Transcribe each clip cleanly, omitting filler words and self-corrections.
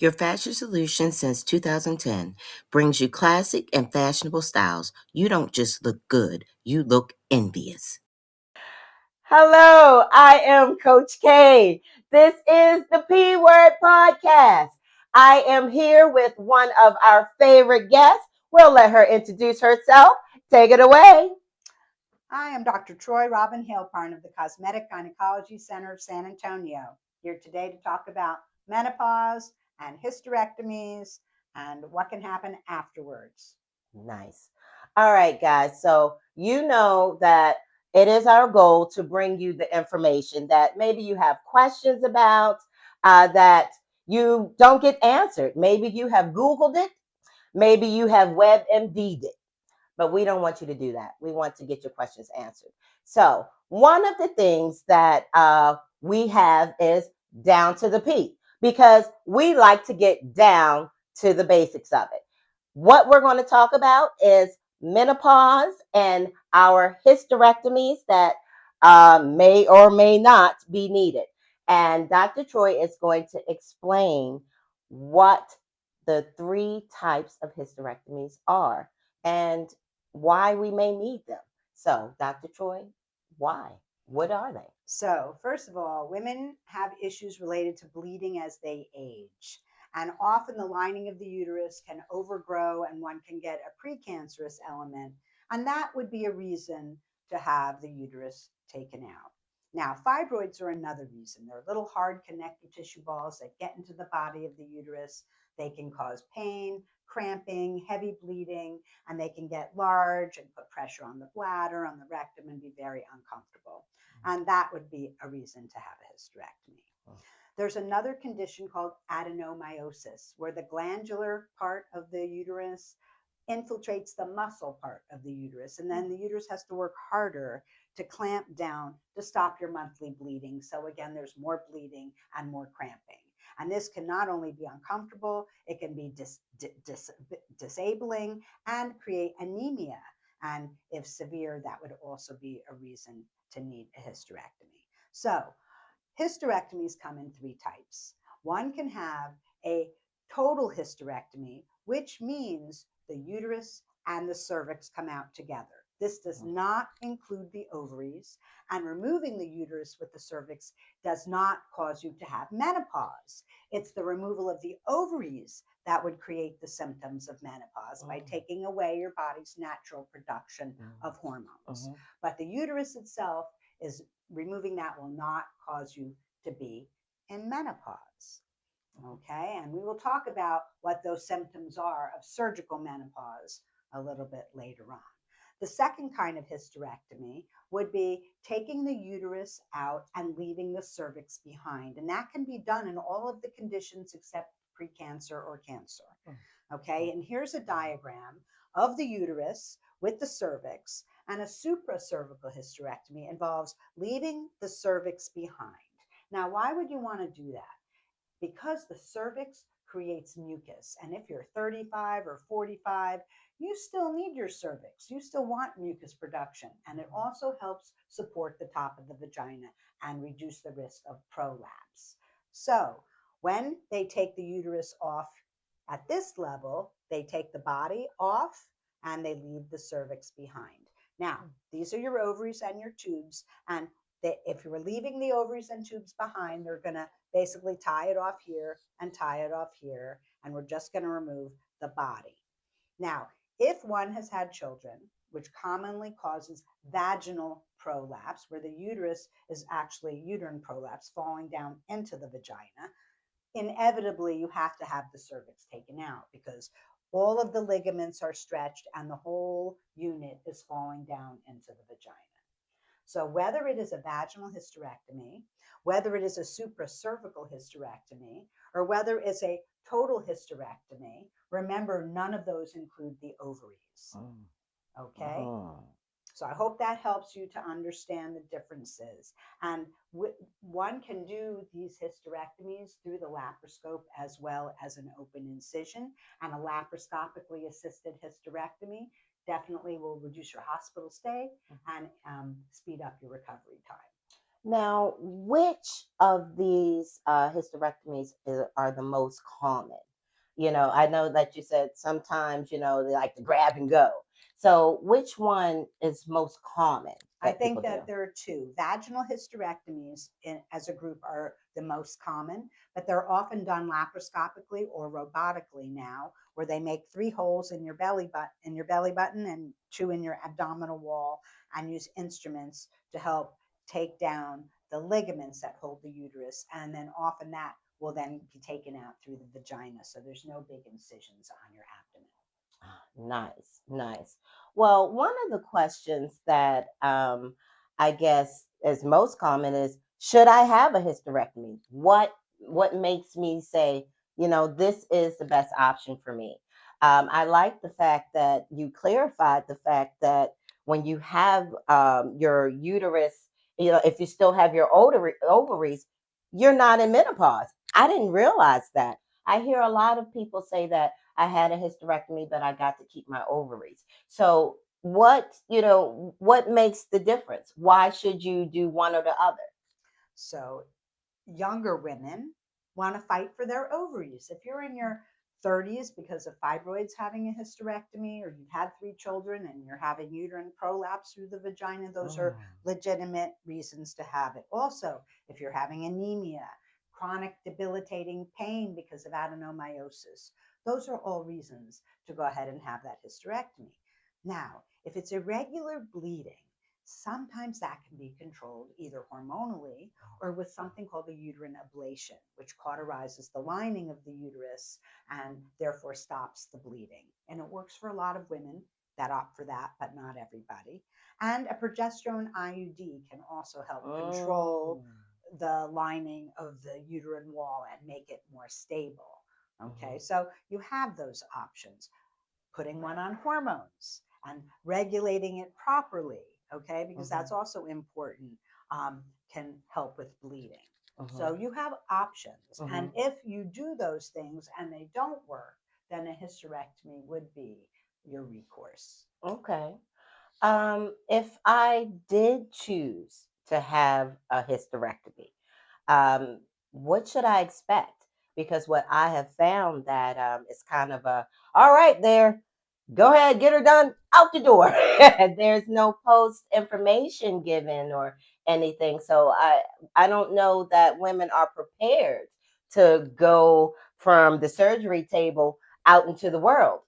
Your fashion solution since 2010 brings you classic and fashionable styles. You don't just look good, you look envious. Hello, I am Coach K. This is the P Word Podcast. I am here with one of our favorite guests. We'll let her introduce herself. Take it away. I am Dr. Troy Robin Haleparn of the Cosmetic Gynecology Center of San Antonio, here today to talk about menopause and hysterectomies and what can happen afterwards. Nice. All right, guys. So, you know that it is our goal to bring you the information that maybe you have questions about, that you don't get answered. Maybe you have Googled it, maybe you have WebMD'd it, but we don't want you to do that. We want to get your questions answered. So, one of the things that we have is down to the P, because we like to get down to the basics of it. What we're going to talk about is menopause and our hysterectomies that may or may not be needed. And Dr. Troy is going to explain what the three types of hysterectomies are and why we may need them. So, Dr. Troy, why? What are they? So, first of all, women have issues related to bleeding as they age. And often the lining of the uterus can overgrow and one can get a precancerous element. And that would be a reason to have the uterus taken out. Now, fibroids are another reason. They're little hard connective tissue balls that get into the body of the uterus. They can cause pain, cramping, heavy bleeding, and they can get large and put pressure on the bladder, on the rectum, and be very uncomfortable. And that would be a reason to have a hysterectomy. There's another condition called adenomyosis, where the glandular part of the uterus infiltrates the muscle part of the uterus. And then the uterus has to work harder to clamp down to stop your monthly bleeding. So, again, there's more bleeding and more cramping. And this can not only be uncomfortable, it can be disabling and create anemia. And if severe, that would also be a reason to need a hysterectomy. So, hysterectomies come in three types. One can have a total hysterectomy, which means the uterus and the cervix come out together. This does not include the ovaries, and removing the uterus with the cervix does not cause you to have menopause. It's the removal of the ovaries that would create the symptoms of menopause by taking away your body's natural production of hormones. But the uterus itself is removing that will not cause you to be in menopause. Okay, and we will talk about what those symptoms are of surgical menopause a little bit later on. The second kind of hysterectomy would be taking the uterus out and leaving the cervix behind. And that can be done in all of the conditions except precancer or cancer. Okay, and here's a diagram of the uterus with the cervix, and a supracervical hysterectomy involves leaving the cervix behind. Now, why would you want to do that? Because the cervix creates mucus. And if you're 35 or 45, you still need your cervix. You still want mucus production. And it also helps support the top of the vagina and reduce the risk of prolapse. So when they take the uterus off at this level, they take the body off and they leave the cervix behind. Now, these are your ovaries and your tubes. And if you were leaving the ovaries and tubes behind, they're going to basically tie it off here and tie it off here. And we're just going to remove the body. Now, if one has had children, which commonly causes vaginal prolapse, where the uterus is actually uterine prolapse falling down into the vagina, inevitably you have to have the cervix taken out because all of the ligaments are stretched and the whole unit is falling down into the vagina. So whether it is a vaginal hysterectomy, whether it is a supracervical hysterectomy, or whether it's a total hysterectomy, remember none of those include the ovaries. Okay? So I hope that helps you to understand the differences. And one can do these hysterectomies through the laparoscope as well as an open incision. And a laparoscopically assisted hysterectomy definitely will reduce your hospital stay and speed up your recovery time. Now, which of these hysterectomies are the most common? I know that you said sometimes, they like to grab and go. So, which one is most common I that think people that do? there are two. Vaginal hysterectomies as a group are the most common, but they're often done laparoscopically or robotically now, where they make three holes in your belly button and two in your abdominal wall, and use instruments to help take down the ligaments that hold the uterus, and then often that will then be taken out through the vagina, so there's no big incisions on your abdomen. Nice, nice. Well, one of the questions that I guess is most common is, should I have a hysterectomy? What makes me say, this is the best option for me? I like the fact that you clarified the fact that when you have your uterus, if you still have your ovaries, you're not in menopause. I didn't realize that. I hear a lot of people say that I had a hysterectomy, but I got to keep my ovaries. So what makes the difference? Why should you do one or the other? So younger women want to fight for their ovaries. If you're in your 30s because of fibroids having a hysterectomy, or you've had three children and you're having uterine prolapse through the vagina, those are Mm, legitimate reasons to have it. Also, if you're having anemia, chronic debilitating pain because of adenomyosis, those are all reasons to go ahead and have that hysterectomy. Now, if it's irregular bleeding, sometimes that can be controlled either hormonally or with something called a uterine ablation, which cauterizes the lining of the uterus and therefore stops the bleeding. And it works for a lot of women that opt for that, but not everybody. And a progesterone IUD can also help control mm, the lining of the uterine wall and make it more stable. Okay, mhm, so you have those options, putting one on hormones and regulating it properly, okay, because mhm, that's also important, can help with bleeding. mhm, So you have options. And mhm. if you do those things and they don't work, then a hysterectomy would be your recourse. Okay. If I did choose to have a hysterectomy, um, what should I expect? Because what I have found that it's kind of all right there, go ahead, get her done, out the door. There's no post information given or anything. So I don't know that women are prepared to go from the surgery table out into the world.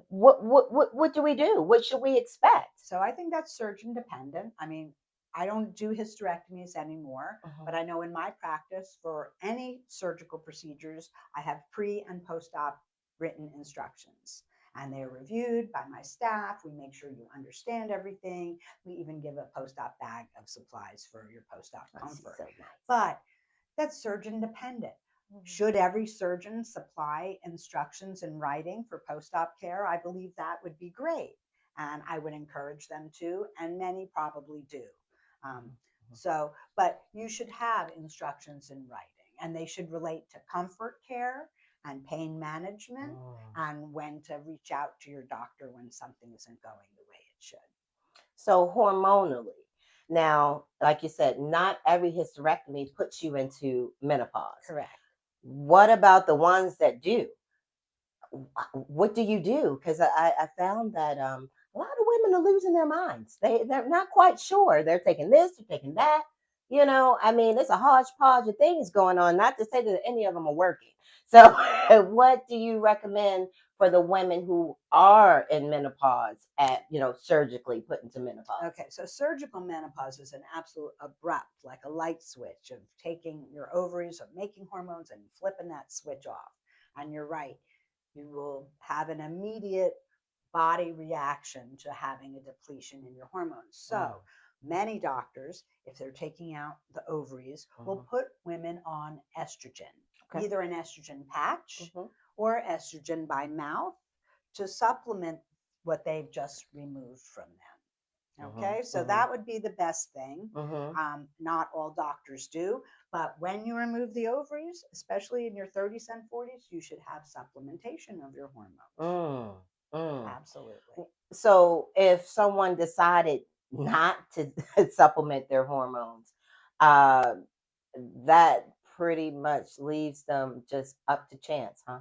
What do we do? What should we expect? So I think that's surgeon dependent. I mean, I don't do hysterectomies anymore, but Mhm. I know in my practice for any surgical procedures, I have pre and post op written instructions. And they're reviewed by my staff. We make sure you understand everything. We even give a post op bag of supplies for your post op Oh, she's comfort. so nice. But that's surgeon dependent. Mhm. Should every surgeon supply instructions in writing for post op care? I believe that would be great. And I would encourage them to, and many probably do. Um, Mhm. but you should have instructions in writing, and they should relate to comfort care and pain management Mhm. and when to reach out to your doctor when something isn't going the way it should. So hormonally, now, like you said, not every hysterectomy puts you into menopause. Correct. What about the ones that do? What do you do? Because I found that a lot of women are losing their minds. They're not quite sure. They're taking this, they're taking that. I mean, it's a hodgepodge of things going on. Not to say that any of them are working. So, what do you recommend for the women who are in menopause at surgically put into menopause? Okay, so surgical menopause is an absolute abrupt, like a light switch of taking your ovaries, of making hormones and flipping that switch off. And you're right, you will have an immediate body reaction to having a depletion in your hormones. Mm, So many doctors, if they're taking out the ovaries, will mhm. put women on estrogen, Okay. either an estrogen patch Hmm. or estrogen by mouth to supplement what they've just removed from them. Hmm. Okay, so Hmm. that would be the best thing. Hmm. Not all doctors do, but when you remove the ovaries, especially in your 30s and 40s, you should have supplementation of your hormones. Mm, mm. Absolutely. So if someone decided not to supplement their hormones, uh, that pretty much leaves them just up to chance, huh?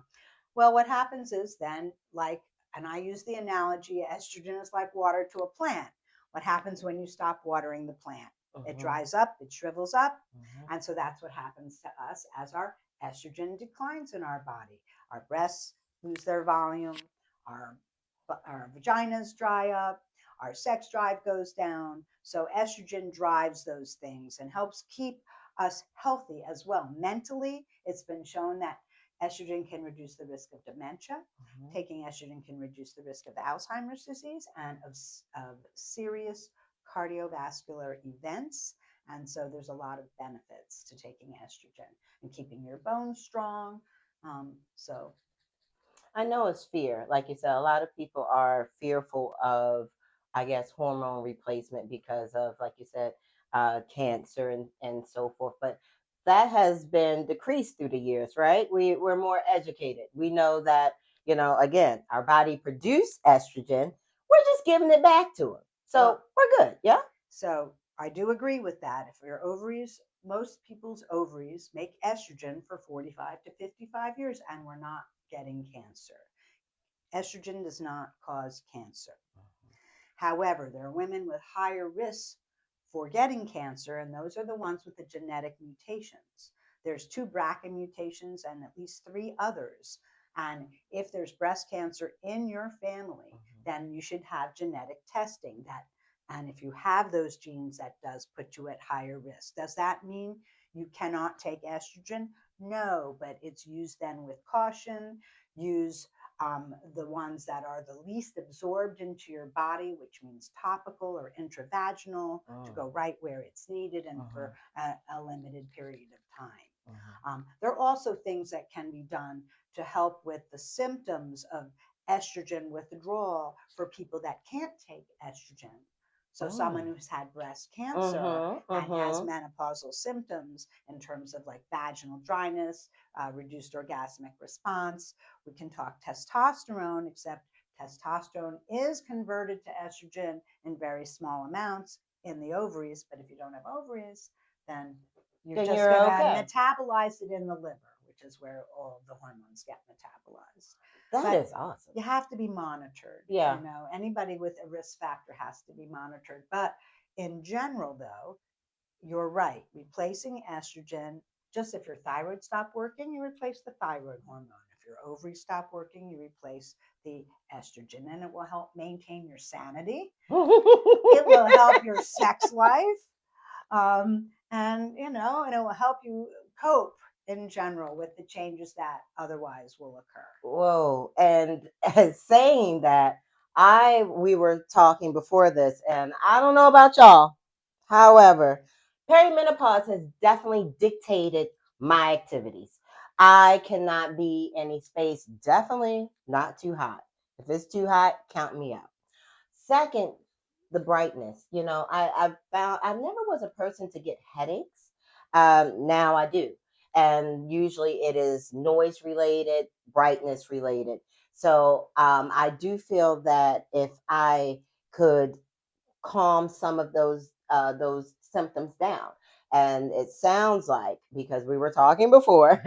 Well, what happens is then, like, and I use the analogy estrogen is like water to a plant. What happens when you stop watering the plant? It Hmm. dries up, it shrivels up. Hmm. And so that's what happens to us as our estrogen declines in our body. Our breasts lose their volume, our, our vaginas dry up, our sex drive goes down. So estrogen drives those things and helps keep us healthy as well. Mentally, it's been shown that estrogen can reduce the risk of dementia. Hmm. Taking estrogen can reduce the risk of Alzheimer's disease and of serious cardiovascular events. And so there's a lot of benefits to taking estrogen and keeping your bones strong. So I know it's fear. Like you said, a lot of people are fearful of, I guess, hormone replacement because of, like you said, cancer and so forth. But that has been decreased through the years, right? We're more educated. We know that, again, our body produce estrogen. We're just giving it back to them. So well, we're good. Yeah. so I do agree with that. If your ovaries, most people's ovaries make estrogen for 45 to 55 years, and we're not getting cancer. Estrogen does not cause cancer. However, there are women with higher risks for getting cancer, and those are the ones with the genetic mutations. There's two BRCA mutations and at least three others. And if there's breast cancer in your family, Mhm. then you should have genetic testing that. And if you have those genes, that does put you at higher risk. Does that mean you cannot take estrogen? No, but it's used then with caution. Use the ones that are the least absorbed into your body, which means topical or intravaginal, to Mm. go right where it's needed and for Mhm. a limited period of time. Mhm. There are also things that can be done to help with the symptoms of estrogen withdrawal for people that can't take estrogen. So, someone Mm. who's had breast cancer Mhm. and has Mhm. menopausal symptoms in terms of like vaginal dryness, reduced orgasmic response, we can talk testosterone, except testosterone is converted to estrogen in very small amounts in the ovaries. But if you don't have ovaries, then you're Then just you're going to okay. metabolize it in the liver, which is where all of the hormones get metabolized. That But is awesome. you have to be monitored. Yeah. Anybody with a risk factor has to be monitored. But in general, though, you're right. Replacing estrogen, just if your thyroid stopped working, you replace the thyroid hormone. If your ovaries stop working, you replace the estrogen, and it will help maintain your sanity. It will help your sex life, and it will help you cope in general with the changes that otherwise will occur. Whoa. And saying that, we were talking before this, and I don't know about y'all. However, perimenopause has definitely dictated my activities. I cannot be in a space, definitely not too hot. If it's too hot, count me out. Second, the brightness. I've found I never was a person to get headaches. Now I do. And usually it is noise related, brightness related. So I do feel that if I could calm some of those symptoms down. And it sounds like, because we were talking before,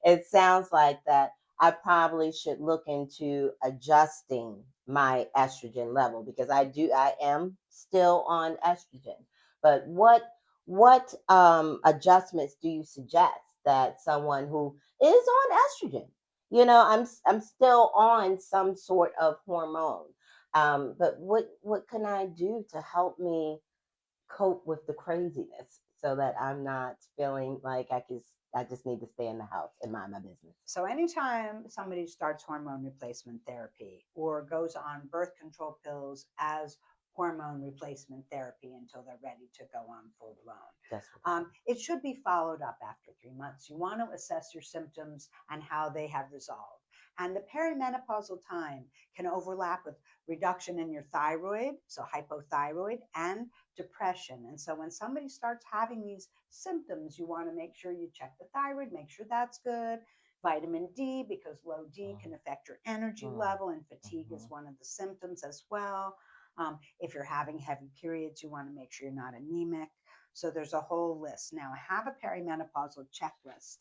it sounds like that I probably should look into adjusting my estrogen level, because I am still on estrogen. But what adjustments do you suggest that someone who is on estrogen? I'm still on some sort of hormone, but what can I do to help me cope with the craziness so that I'm not feeling like I just need to stay in the house and mind my business? So, anytime somebody starts hormone replacement therapy or goes on birth control pills as hormone replacement therapy until they're ready to go on full blown, That's what it should be followed up after 3 months. You want to assess your symptoms and how they have resolved. And the perimenopausal time can overlap with reduction in your thyroid, so hypothyroid, and depression. And so when somebody starts having these symptoms, you want to make sure you check the thyroid, make sure that's good. Vitamin D, because low D can affect your energy mm, level, and fatigue is mhm. one of the symptoms as well. If you're having heavy periods, you want to make sure you're not anemic. So there's a whole list. Now I have a perimenopausal checklist.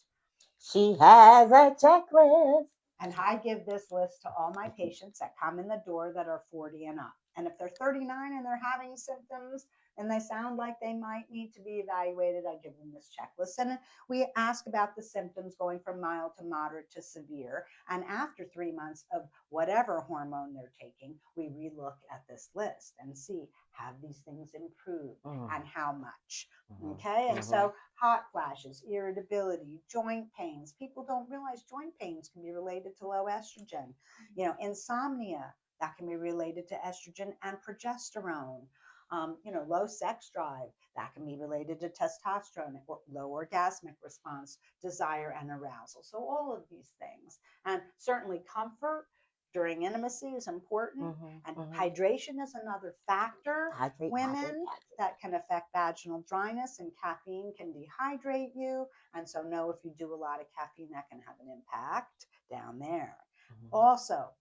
She has a checklist. And I give this list to all my patients that come in the door that are 40 and up. And if they're 39 and they're having symptoms and they sound like they might need to be evaluated, I give them this checklist. And we ask about the symptoms going from mild to moderate to severe. And after 3 months of whatever hormone they're taking, we relook at this list and see, have these things improved Mm, and how much? mhm, Okay. And mhm. so hot flashes, irritability, joint pains. People don't realize joint pains can be related to low estrogen. Insomnia, that can be related to estrogen and progesterone. Low sex drive, that can be related to testosterone, or low orgasmic response, desire, and arousal. So, all of these things. And certainly, comfort during intimacy is important. Mhm, And mhm. hydration is another factor, Hydrate, hydrate, women, that can affect vaginal dryness, and caffeine can dehydrate you. And so, know if you do a lot of caffeine, that can have an impact down there. hydrate. Also,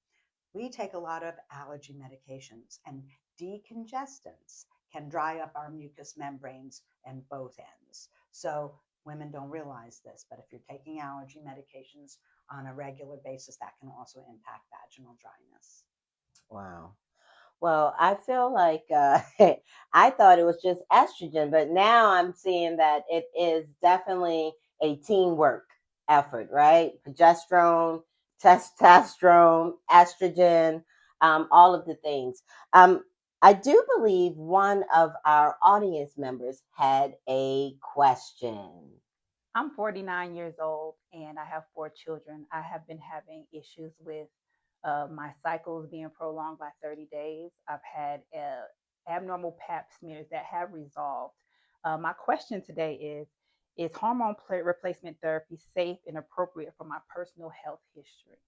we take a lot of allergy medications, and decongestants can dry up our mucous membranes in both ends. So, women don't realize this, but if you're taking allergy medications on a regular basis, that can also impact vaginal dryness. Wow. Well, I feel like I thought it was just estrogen, but now I'm seeing that it is definitely a teamwork effort, right? Progesterone, testosterone, estrogen, all of the things. Um, I do believe one of our audience members had a question. I'm 49 years old and I have 4 children. I have been having issues with my cycles being prolonged by 30 days. I've had abnormal pap smears that have resolved. My question today is hormone replacement therapy safe and appropriate for my personal health history?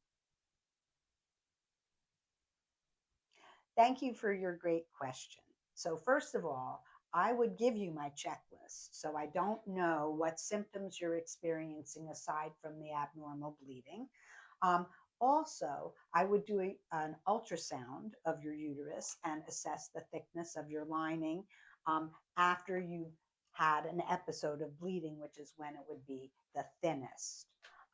Thank you for your great question. So, first of all, I would give you my checklist. So, I don't know what symptoms you're experiencing aside from the abnormal bleeding. Um, Also, I would do an ultrasound of your uterus and assess the thickness of your lining after you've had an episode of bleeding, which is when it would be the thinnest.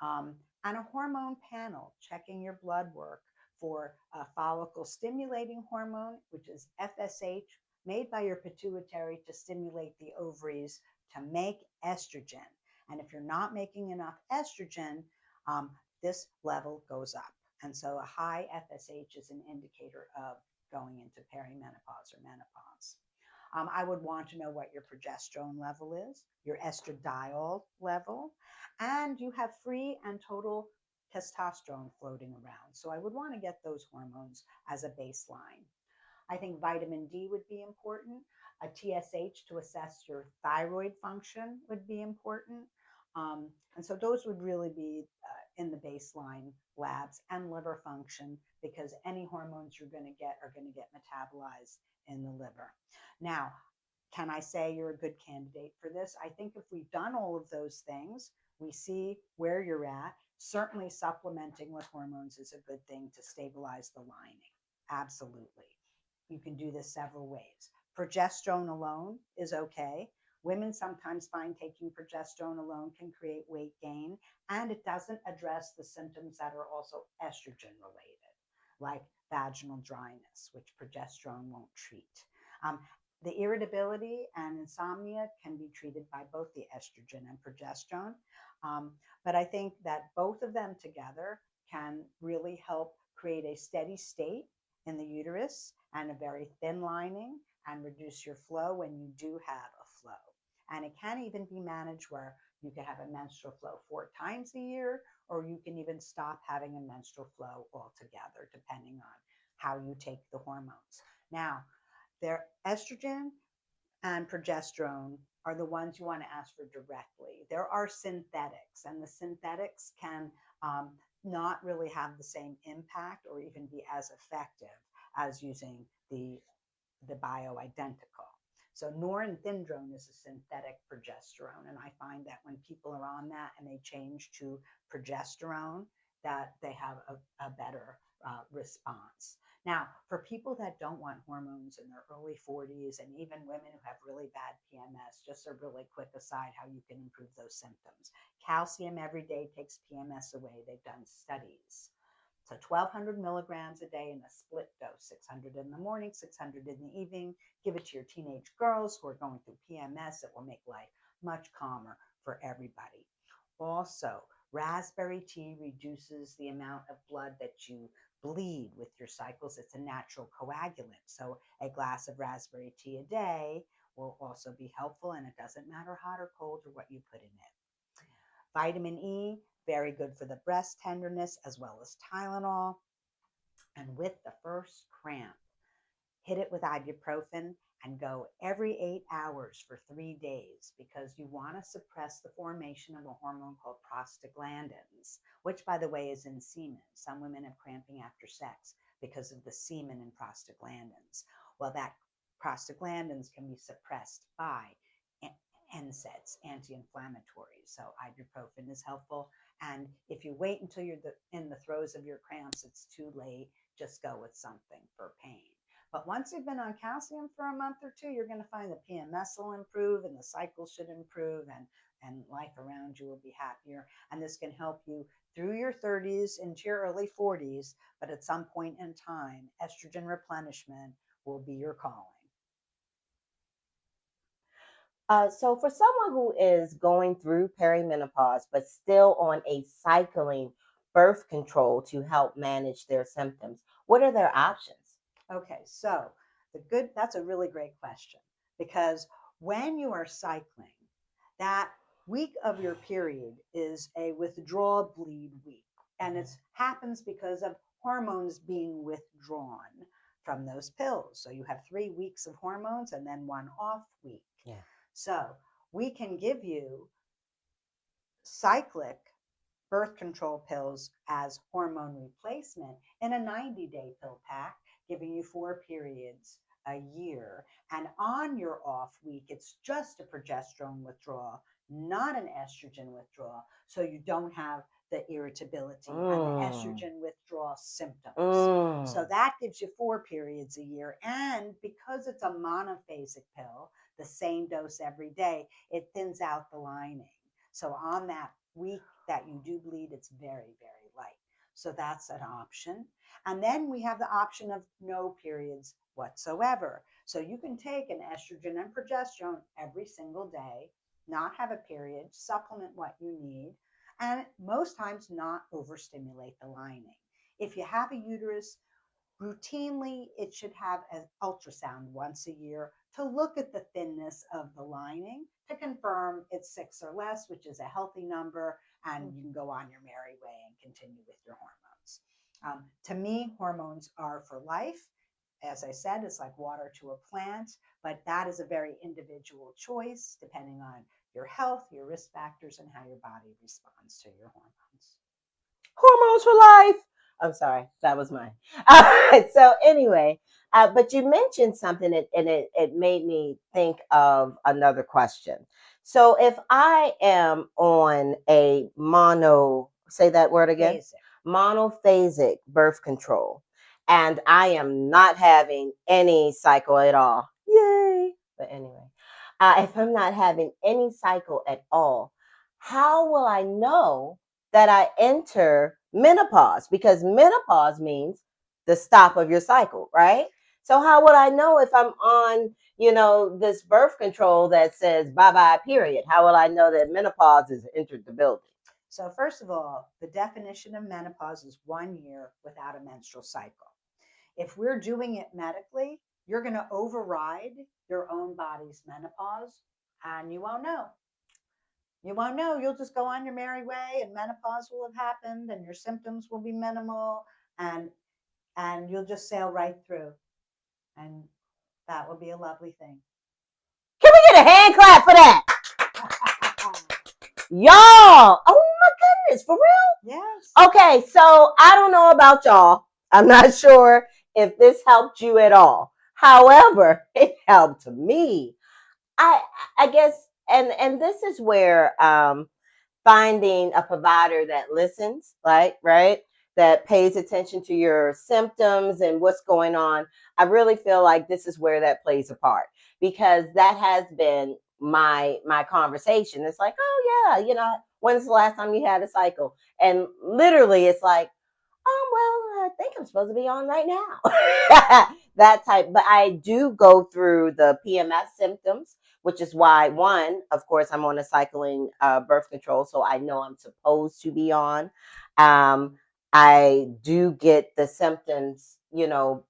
And a hormone panel checking your blood work for a follicle stimulating hormone, which is FSH, made by your pituitary to stimulate the ovaries to make estrogen. And if you're not making enough estrogen, um, this level goes up. And so a high FSH is an indicator of going into perimenopause or menopause. I would want to know what your progesterone level is, your estradiol level, and you have free and total testosterone floating around. So I would want to get those hormones as a baseline. I think vitamin D would be important. A TSH to assess your thyroid function would be important. And so those would really be in the baseline labs, and liver function, because any hormones you're going to get are going to get metabolized in the liver. Now, can I say you're a good candidate for this? I think if we've done all of those things, we see where you're at. Certainly, supplementing with hormones is a good thing to stabilize the lining. Absolutely. You can do this several ways. Progesterone alone is okay. Women sometimes find taking progesterone alone can create weight gain, and it doesn't address the symptoms that are also estrogen related, like vaginal dryness, which progesterone won't treat. Um, the irritability and insomnia can be treated by both the estrogen and progesterone. Um, but I think that both of them together can really help create a steady state in the uterus and a very thin lining, and reduce your flow when you do have a flow. And it can even be managed where you can have a menstrual flow 4 times a year, or you can even stop having a menstrual flow altogether, depending on how you take the hormones. Now, their estrogen and progesterone are the ones you want to ask for directly. There are synthetics, and the synthetics can not really have the same impact or even be as effective as using the bioidentical. So norethindrone is a synthetic progesterone, and I find that when people are on that and they change to progesterone, that they have a better response. Now, for people that don't want hormones in their early 40s, and even women who have really bad PMS, just a really quick aside how you can improve those symptoms. Calcium every day takes PMS away. They've done studies. So 1,200 milligrams a day in a split dose, 600 in the morning, 600 in the evening. Give it to your teenage girls who are going through PMS. It will make life much calmer for everybody. Also, raspberry tea reduces the amount of blood that you bleed with your cycles. It's a natural coagulant. So a glass of raspberry tea a day will also be helpful, and it doesn't matter hot or cold or what you put in it. Vitamin E, very good for the breast tenderness, as well as Tylenol. And with the first cramp, hit it with ibuprofen and go every 8 hours for 3 days, because you want to suppress the formation of a hormone called prostaglandins, which, by the way, is in semen. Some women have cramping after sex because of the semen and prostaglandins. Well, that prostaglandins can be suppressed by NSAIDs, anti-inflammatories. So ibuprofen is helpful. And if you wait until you're in the throes of your cramps, it's too late. Just go with something for pain. But once you've been on calcium for a month or two, you're going to find the PMS will improve and the cycle should improve, and life around you will be happier. And this can help you through your 30s into your early 40s. But at some point in time, estrogen replenishment will be your calling. So for someone who is going through perimenopause but still on a cycling birth control to help manage their symptoms, what are their options? Okay, so that's a really great question, because when you are cycling, that week of your period is a withdrawal bleed week. And it happens because of hormones being withdrawn from those pills. So you have 3 weeks of hormones and then one off week. Yeah. So we can give you cyclic birth control pills as hormone replacement in a 90-day pill pack, giving you 4 periods a year. And on your off week, it's just a progesterone withdrawal, not an estrogen withdrawal. So you don't have the irritability and the estrogen withdrawal symptoms. So that gives you 4 periods a year. And because it's a monophasic pill, the same dose every day, it thins out the lining. So on that week that you do bleed, it's very, very light. So that's an option. And then we have the option of no periods whatsoever. So you can take an estrogen and progesterone every single day, not have a period, supplement what you need, and most times not overstimulate the lining. If you have a uterus, routinely it should have an ultrasound once a year to look at the thinness of the lining to confirm it's 6 or less, which is a healthy number, and you can go on your merry way and continue with your hormones. To me, hormones are for life. As I said, it's like water to a plant, but that is a very individual choice depending on your health, your risk factors, and how your body responds to your hormones. Hormones for life. I'm sorry, that was mine. All right, so anyway, but you mentioned something and it made me think of another question. So if I am on a say that word again, Basic. monophasic birth control, and I am not having any cycle at all, yay. But anyway, if I'm not having any cycle at all, how will I know that I enter menopause? Because menopause means the stop of your cycle, right? So how would I know if I'm on, this birth control that says bye bye period? How will I know that menopause has entered the building? So, first of all, the definition of menopause is 1 year without a menstrual cycle. If we're doing it medically, you're going to override your own body's menopause, and you won't know. You won't know. You'll just go on your merry way, and menopause will have happened, and your symptoms will be minimal, and you'll just sail right through, and that will be a lovely thing. Can we get a hand clap for that? Y'all, oh my goodness, for real? Yes. Okay, so I don't know about y'all. I'm not sure if this helped you at all. However, it helped me. I guess, and this is where finding a provider that listens, right, that pays attention to your symptoms and what's going on. I really feel like this is where that plays a part, because that has been my conversation. It's like, oh yeah, when's the last time you had a cycle? And literally it's like, oh, well, I think I'm supposed to be on right now. That type. But I do go through the PMS symptoms, which is why, one, of course, I'm on a cycling birth control, so I know I'm supposed to be on. Um, I do get the symptoms,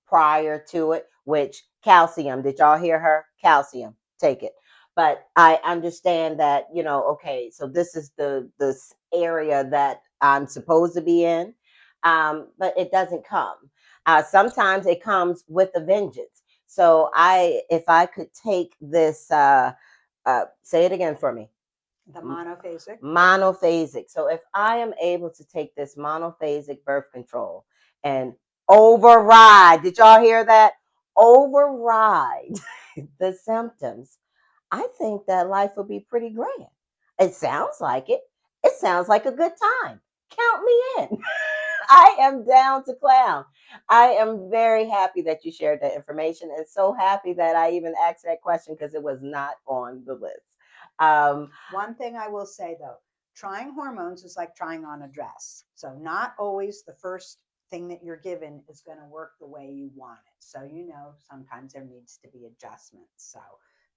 prior to it, which calcium. Did y'all hear her? Calcium. Take it. But I understand that, okay, so this is this area that I'm supposed to be in, but it doesn't come. Sometimes it comes with a vengeance. So if I could take this, say it again for me, The monophasic. monophasic. So if I am able to take this monophasic birth control and override, did y'all hear that? Override the symptoms, I think that life would be pretty grand. It sounds like it. It sounds like a good time. Count me in. I am down to clown. I am very happy that you shared that information, and so happy that I even asked that question because it was not on the list. One thing I will say though, trying hormones is like trying on a dress. So not always the first thing that you're given is going to work the way you want it. So sometimes there needs to be adjustments. So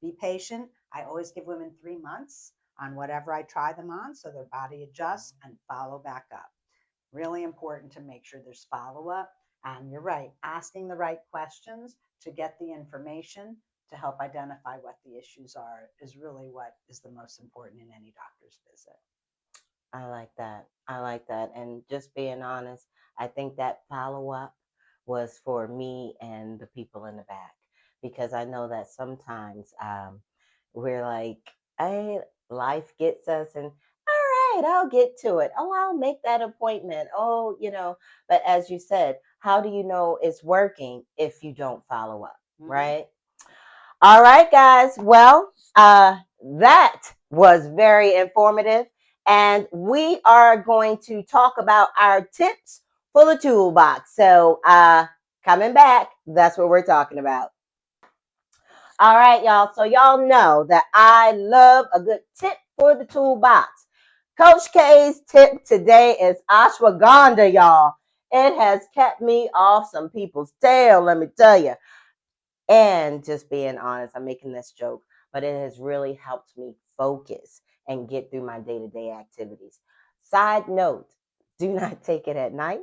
be patient. I always give women 3 months on whatever I try them on so their body adjusts and follow back up. Really important to make sure there's follow up. And you're right, asking the right questions to get the information to help identify what the issues are is really what is the most important in any doctor's visit. I like that. I like that. And just being honest, I think that follow up was for me and the people in the back, because I know that sometimes we're like, hey, life gets us, and all right, I'll get to it. Oh, I'll make that appointment. Oh, but as you said, how do you know it's working if you don't follow up, right? All right, guys. Well, that was very informative. And we are going to talk about our tips for the toolbox. So, coming back, that's what we're talking about. All right, y'all. So, y'all know that I love a good tip for the toolbox. Coach K's tip today is ashwagandha, y'all. It has kept me off some people's tail, let me tell you. And just being honest, I'm making this joke, but it has really helped me focus and get through my day to day activities. Side note, do not take it at night.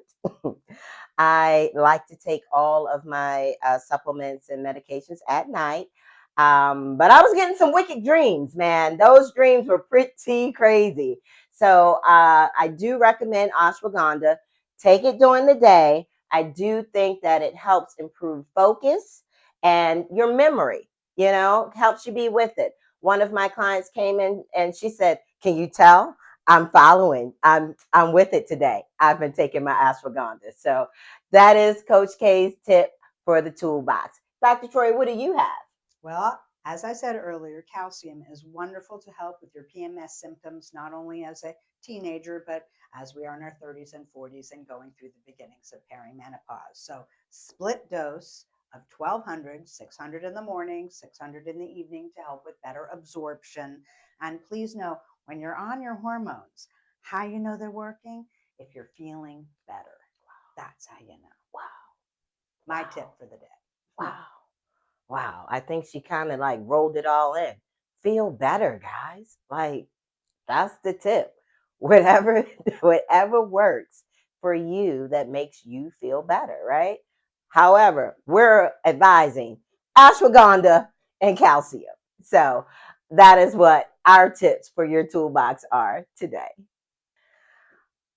I like to take all of my supplements and medications at night. But I was getting some wicked dreams, man. Those dreams were pretty crazy. So I do recommend ashwagandha. Take it during the day. I do think that it helps improve focus and your memory, helps you be with it. One of my clients came in and she said, "Can you tell I'm following? I'm with it today. I've been taking my ashwagandha." So that is Coach K's tip for the toolbox. Dr. Troy, what do you have? Well, as I said earlier, calcium is wonderful to help with your PMS symptoms, not only as a teenager, but as we are in our 30s and 40s and going through the beginnings of perimenopause. So, split dose of 1200, 600 in the morning, 600 in the evening to help with better absorption. And please know when you're on your hormones, how you know they're working? If you're feeling better. That's how you know. Wow. My tip for the day. Wow. Wow. I think she kind of like rolled it all in. Feel better, guys. Like, that's the tip. Whatever, whatever works for you that makes you feel better, right? However, we're advising ashwagandha and calcium. So that is what our tips for your toolbox are today.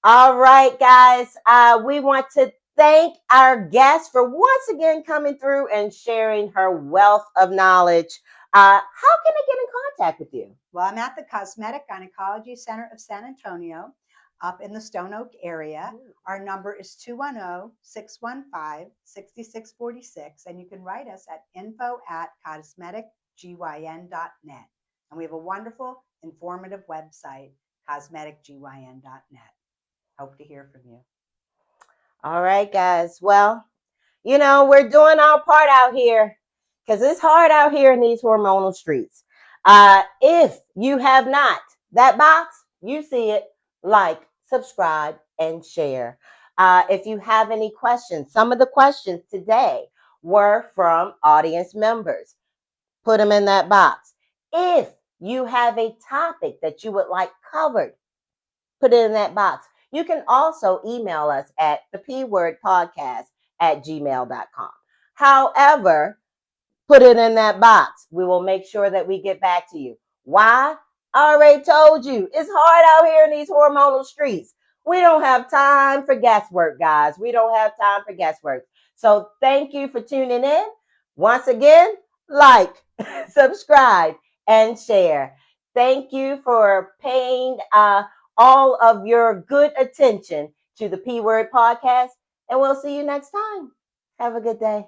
All right, guys. We want to thank our guest for once again coming through and sharing her wealth of knowledge. How can I get in contact with you? Well, I'm at the Cosmetic Gynecology Center of San Antonio up in the Stone Oak area. Our number is 210-615-6646. And you can write us at info@cosmeticgyn.net. And we have a wonderful, informative website, cosmeticgyn.net. Hope to hear from you. All right, guys. Well, we're doing our part out here because it's hard out here in these hormonal streets. If you have not, that box, you see it, like, subscribe, and share. If you have any questions, some of the questions today were from audience members. Put them in that box. If you have a topic that you would like covered, put it in that box. You can also email us at the P Word Podcast at gmail.com. However, put it in that box. We will make sure that we get back to you. Why? I already told you. It's hard out here in these hormonal streets. We don't have time for guesswork, guys. We don't have time for guesswork. So thank you for tuning in. Once again, like, subscribe, and share. Thank you for paying all of your good attention to the P Word Podcast. And we'll see you next time. Have a good day.